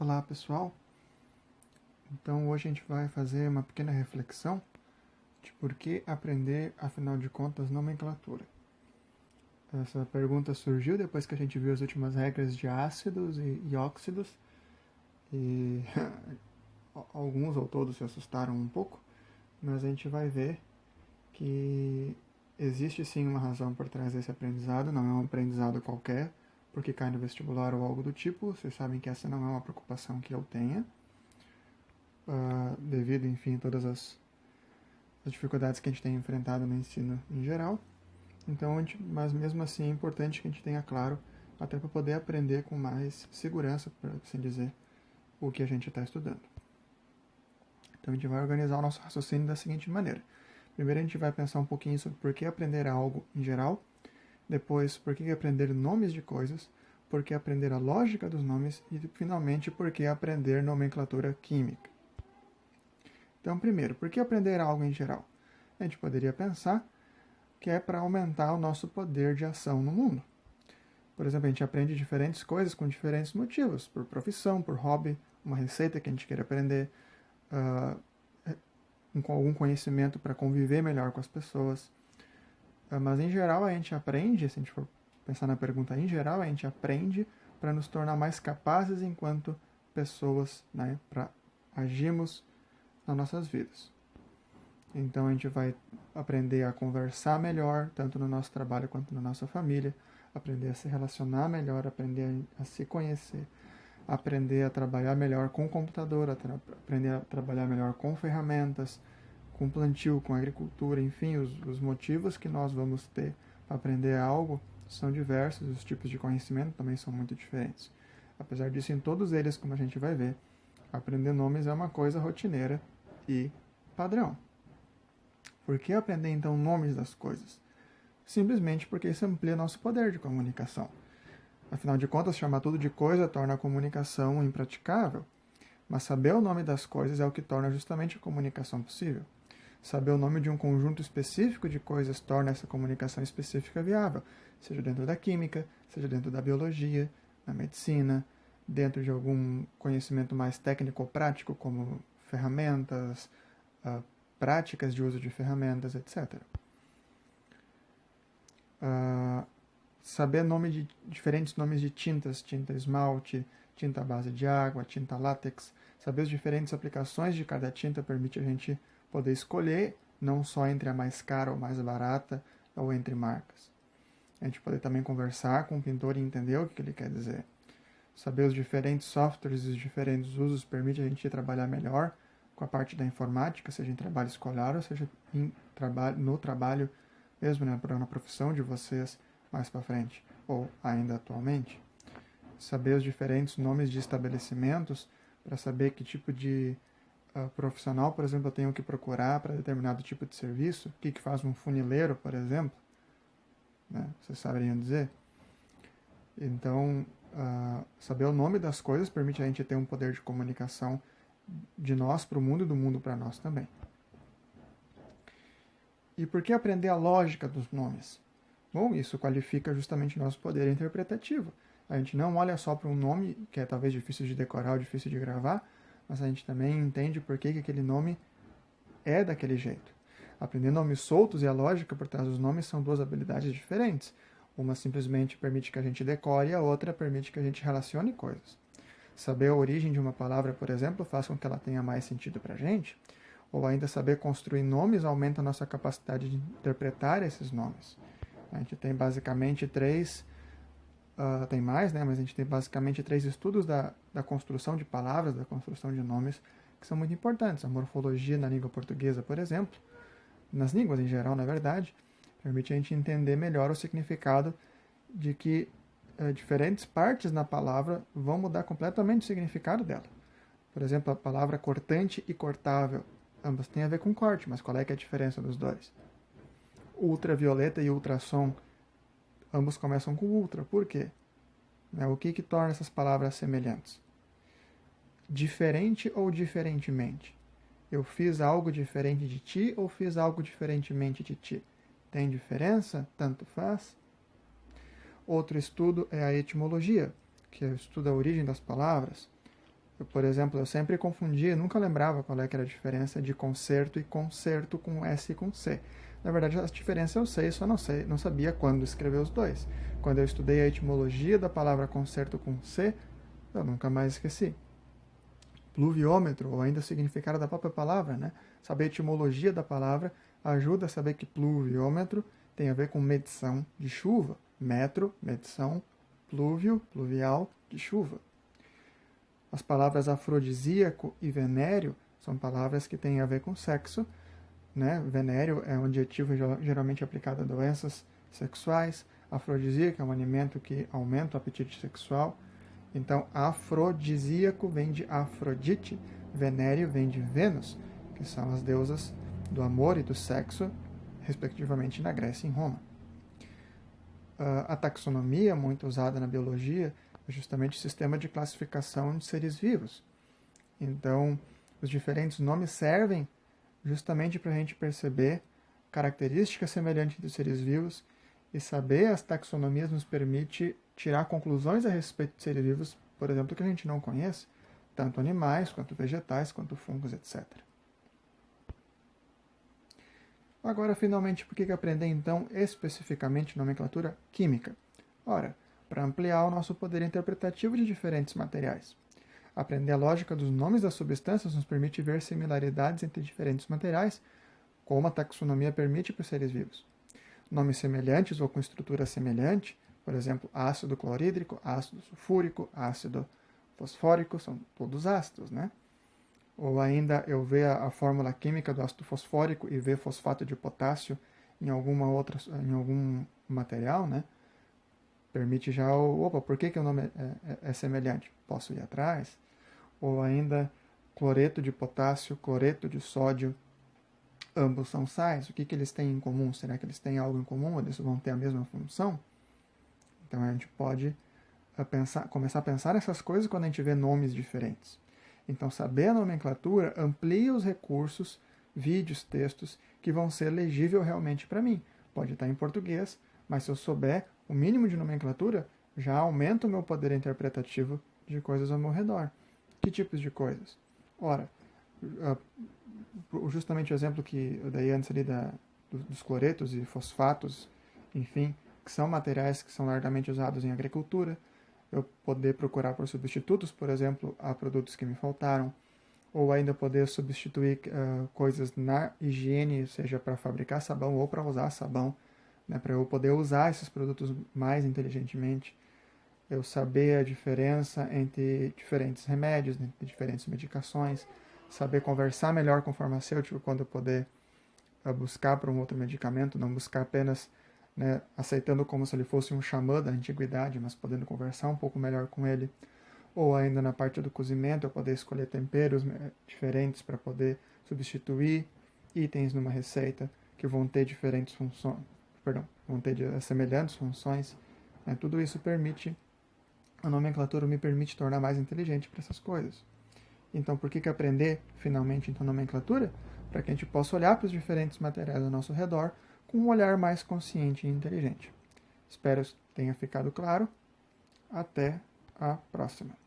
Olá pessoal, então hoje a gente vai fazer uma pequena reflexão de por que aprender, afinal de contas, nomenclatura. Essa pergunta surgiu depois que a gente viu as últimas regras de ácidos e óxidos e alguns ou todos se assustaram um pouco, mas a gente vai ver que existe sim uma razão por trás desse aprendizado, não é um aprendizado qualquer, porque cai no vestibular ou algo do tipo. Vocês sabem que essa não é uma preocupação que eu tenha, devido, enfim, a todas as dificuldades que a gente tem enfrentado no ensino em geral. Então, mas mesmo assim é importante que a gente tenha claro, até para poder aprender com mais segurança, por assim dizer, o que a gente está estudando. Então a gente vai organizar o nosso raciocínio da seguinte maneira. Primeiro a gente vai pensar um pouquinho sobre por que aprender algo em geral, depois por que aprender nomes de coisas, por que aprender a lógica dos nomes e finalmente por que aprender nomenclatura química. Então primeiro, por que aprender algo em geral? A gente poderia pensar que é para aumentar o nosso poder de ação no mundo. Por exemplo, a gente aprende diferentes coisas com diferentes motivos, por profissão, por hobby, uma receita que a gente queira aprender, com algum conhecimento para conviver melhor com as pessoas. Mas em geral a gente aprende, se a gente for pensar na pergunta em geral, a gente aprende para nos tornar mais capazes enquanto pessoas, né, para agirmos nas nossas vidas. Então a gente vai aprender a conversar melhor, tanto no nosso trabalho quanto na nossa família, aprender a se relacionar melhor, aprender a se conhecer, aprender a trabalhar melhor com o computador, aprender a trabalhar melhor com ferramentas, com plantio, com agricultura, enfim, os motivos que nós vamos ter para aprender algo são diversos, os tipos de conhecimento também são muito diferentes. Apesar disso, em todos eles, como a gente vai ver, aprender nomes é uma coisa rotineira e padrão. Por que aprender então nomes das coisas? Simplesmente porque isso amplia nosso poder de comunicação. Afinal de contas, chamar tudo de coisa torna a comunicação impraticável, mas saber o nome das coisas é o que torna justamente a comunicação possível. Saber o nome de um conjunto específico de coisas torna essa comunicação específica viável, seja dentro da química, seja dentro da biologia, da medicina, dentro de algum conhecimento mais técnico ou prático, como ferramentas, práticas de uso de ferramentas, etc. Saber diferentes nomes de tintas, tinta esmalte, tinta à base de água, tinta látex, saber as diferentes aplicações de cada tinta permite a gente poder escolher, não só entre a mais cara ou mais barata, ou entre marcas. A gente poder também conversar com o pintor e entender o que ele quer dizer. Saber os diferentes softwares e os diferentes usos permite a gente trabalhar melhor com a parte da informática, seja em trabalho escolar ou seja no trabalho mesmo, né, na profissão de vocês mais para frente, ou ainda atualmente. Saber os diferentes nomes de estabelecimentos para saber que tipo de profissional, por exemplo, eu tenho que procurar para determinado tipo de serviço, o que faz um funileiro, por exemplo, né, vocês saberiam dizer. Então, saber o nome das coisas permite a gente ter um poder de comunicação de nós para o mundo e do mundo para nós também. E por que aprender a lógica dos nomes? Bom, isso qualifica justamente o nosso poder interpretativo. A gente não olha só para um nome que é talvez difícil de decorar ou difícil de gravar, mas a gente também entende por que aquele nome é daquele jeito. Aprender nomes soltos e a lógica por trás dos nomes são duas habilidades diferentes. Uma simplesmente permite que a gente decore e a outra permite que a gente relacione coisas. Saber a origem de uma palavra, por exemplo, faz com que ela tenha mais sentido para a gente, ou ainda saber construir nomes aumenta a nossa capacidade de interpretar esses nomes. A gente tem basicamente tem mais, né? Mas a gente tem basicamente 3 estudos da construção de palavras, da construção de nomes, que são muito importantes. A morfologia na língua portuguesa, por exemplo, nas línguas em geral, na verdade, permite a gente entender melhor o significado de que diferentes partes na palavra vão mudar completamente o significado dela. Por exemplo, a palavra cortante e cortável, ambas têm a ver com corte, mas qual é que é a diferença dos dois? Ultravioleta e ultrassom, ambos começam com ultra. Por quê? O que torna essas palavras semelhantes? Diferente ou diferentemente? Eu fiz algo diferente de ti ou fiz algo diferentemente de ti? Tem diferença? Tanto faz? Outro estudo é a etimologia, que estuda a origem das palavras. Por exemplo, eu sempre confundia, nunca lembrava qual é que era a diferença de concerto e concerto com S e com C. Na verdade, as diferenças eu sei, só não sabia quando escrever os dois. Quando eu estudei a etimologia da palavra concerto com C, eu nunca mais esqueci. Pluviômetro, ou ainda o significado da própria palavra, né? Saber a etimologia da palavra ajuda a saber que pluviômetro tem a ver com medição de chuva. Metro, medição, plúvio, pluvial, de chuva. As palavras afrodisíaco e venéreo são palavras que têm a ver com sexo, né? Venéreo é um adjetivo geralmente aplicado a doenças sexuais. Afrodisíaco é um alimento que aumenta o apetite sexual. Então, afrodisíaco vem de Afrodite, venéreo vem de Vênus, que são as deusas do amor e do sexo, respectivamente na Grécia e em Roma. A taxonomia, muito usada na biologia, é justamente o sistema de classificação de seres vivos. Então, os diferentes nomes servem justamente para a gente perceber características semelhantes dos seres vivos, e saber as taxonomias nos permite tirar conclusões a respeito de seres vivos, por exemplo, que a gente não conhece, tanto animais, quanto vegetais, quanto fungos, etc. Agora, finalmente, por que aprender, então, especificamente nomenclatura química? Ora, para ampliar o nosso poder interpretativo de diferentes materiais. Aprender a lógica dos nomes das substâncias nos permite ver similaridades entre diferentes materiais, como a taxonomia permite para os seres vivos. Nomes semelhantes ou com estrutura semelhante, por exemplo, ácido clorídrico, ácido sulfúrico, ácido fosfórico, são todos ácidos, né? Ou ainda eu ver a fórmula química do ácido fosfórico e ver fosfato de potássio em algum material, né? Permite já opa, por que o nome é semelhante? Posso ir atrás. Ou ainda cloreto de potássio, cloreto de sódio, ambos são sais. O que eles têm em comum? Será que eles têm algo em comum? Eles vão ter a mesma função? Então a gente pode começar a pensar nessas coisas quando a gente vê nomes diferentes. Então saber a nomenclatura amplia os recursos, vídeos, textos que vão ser legível realmente para mim. Pode estar em português, mas se eu souber o mínimo de nomenclatura, já aumenta o meu poder interpretativo de coisas ao meu redor. Que tipos de coisas? Ora, justamente o exemplo que eu dei antes ali dos cloretos e fosfatos, enfim, que são materiais que são largamente usados em agricultura, eu poder procurar por substitutos, por exemplo, a produtos que me faltaram, ou ainda poder substituir coisas na higiene, seja para fabricar sabão ou para usar sabão, né, para eu poder usar esses produtos mais inteligentemente. Eu saber a diferença entre diferentes remédios, entre diferentes medicações, saber conversar melhor com o farmacêutico quando eu poder buscar para um outro medicamento, não buscar apenas, né, aceitando como se ele fosse um xamã da antiguidade, mas podendo conversar um pouco melhor com ele. Ou ainda na parte do cozimento, eu poder escolher temperos diferentes para poder substituir itens numa receita que vão ter diferentes funções, vão ter semelhantes funções. Tudo isso a nomenclatura me permite tornar mais inteligente para essas coisas. Então, por que aprender finalmente então nomenclatura? Para que a gente possa olhar para os diferentes materiais ao nosso redor com um olhar mais consciente e inteligente. Espero que tenha ficado claro. Até a próxima.